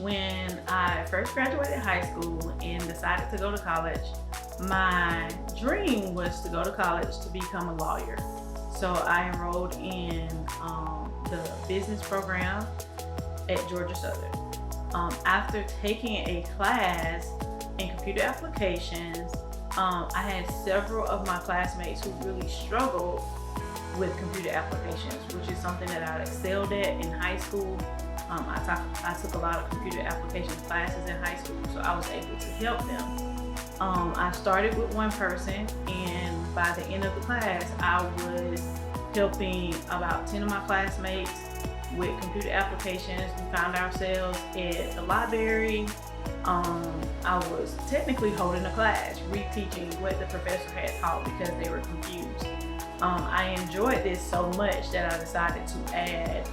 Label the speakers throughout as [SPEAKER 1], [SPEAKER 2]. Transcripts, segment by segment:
[SPEAKER 1] When I first graduated high school and decided to go to college, my dream was to go to college to become a lawyer. So I enrolled in the business program at Georgia Southern. After taking a class in computer applications, I had several of my classmates who really struggled with computer applications, which is something that I excelled at in high school. I took a lot of computer application classes in high school, so I was able to help them. I started with one person, and by the end of the class, I was helping about 10 of my classmates with computer applications. We found ourselves at the library. I was technically holding a class, reteaching what the professor had taught because they were confused. I enjoyed this so much that I decided to add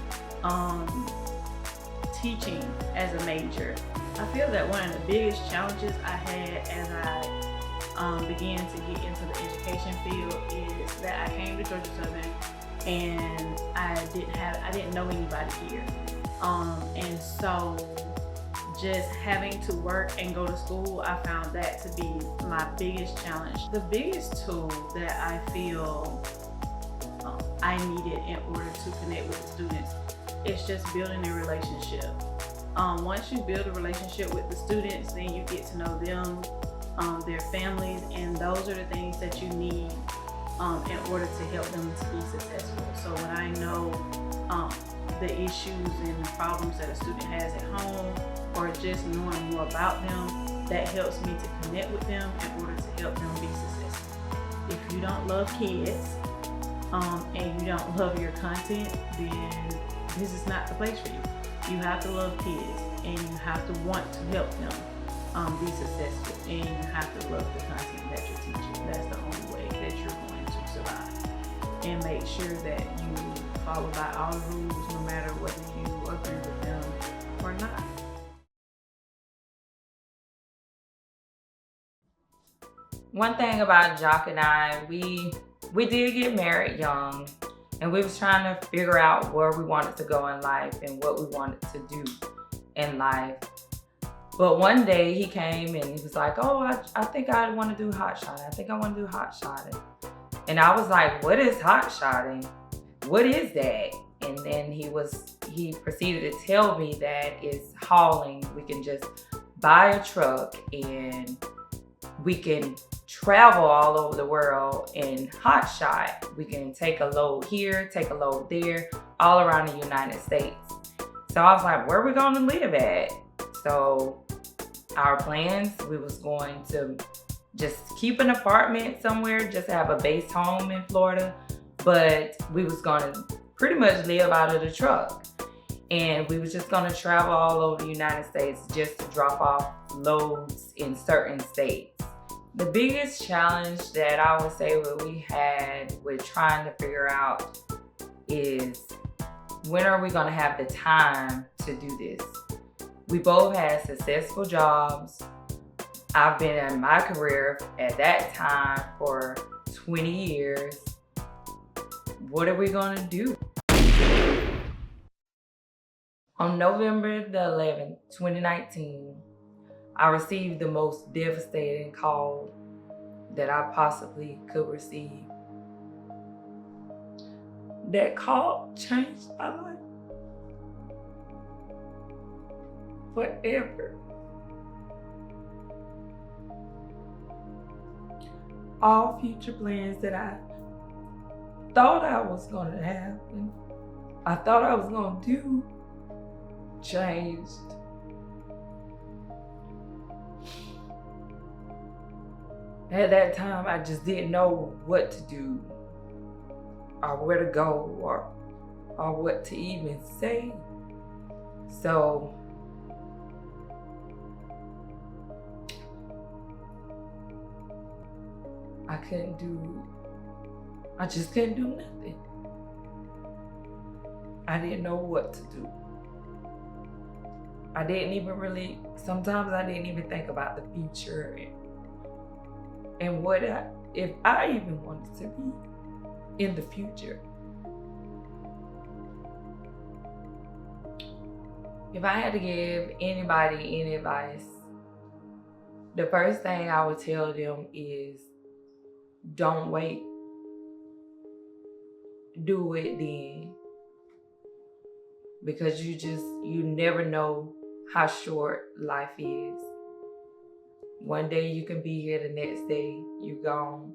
[SPEAKER 1] teaching as a major. I feel that one of the biggest challenges I had as I began to get into the education field is that I came to Georgia Southern and I didn't know anybody here. And so just having to work and go to school, I found that to be my biggest challenge. The biggest tool that I feel I needed in order to connect with the students is just building a relationship. Once you build a relationship with the students, then you get to know them, their families, and those are the things that you need in order to help them to be successful. So when I know the issues and the problems that a student has at home, or just knowing more about them, that helps me to connect with them in order to help them be successful. If you don't love kids and you don't love your content, then this is not the place for you. You have to love kids and you have to want to help them be successful, and you have to love the content that you're teaching. That's the only way that you're going to survive. And make sure that you follow by all the rules, no matter whether you agree with them or not.
[SPEAKER 2] One thing about Jock and I, we did get married young, and we was trying to figure out where we wanted to go in life and what we wanted to do in life. But one day he came and he was like, oh, I think I want to do hot shotting. I think I want to do hot shotting. And I was like, what is hot shotting? What is that? And then he proceeded to tell me that it's hauling. We can just buy a truck and we can travel all over the world and hot shot. We can take a load here, take a load there, all around the United States. So I was like, where are we going to live at? So our plans, we was going to just keep an apartment somewhere, just have a base home in Florida, but we was going to pretty much live out of the truck. And we was just going to travel all over the United States just to drop off loads in certain states. The biggest challenge that I would say what we had with trying to figure out is, when are we going to have the time to do this? We both had successful jobs. I've been in my career at that time for 20 years. What are we going to do? On November the 11th, 2019, I received the most devastating call that I possibly could receive. That call changed my life forever. All future plans that I thought I was going to have and I thought I was going to do changed. At that time, I just didn't know what to do or where to go or what to even say. So I just couldn't do nothing. I didn't know what to do. Sometimes I didn't even think about the future and if I even wanted to be in the future. If I had to give anybody any advice, the first thing I would tell them is don't wait. Do it then. Because you never know how short life is. One day you can be here, the next day you gone.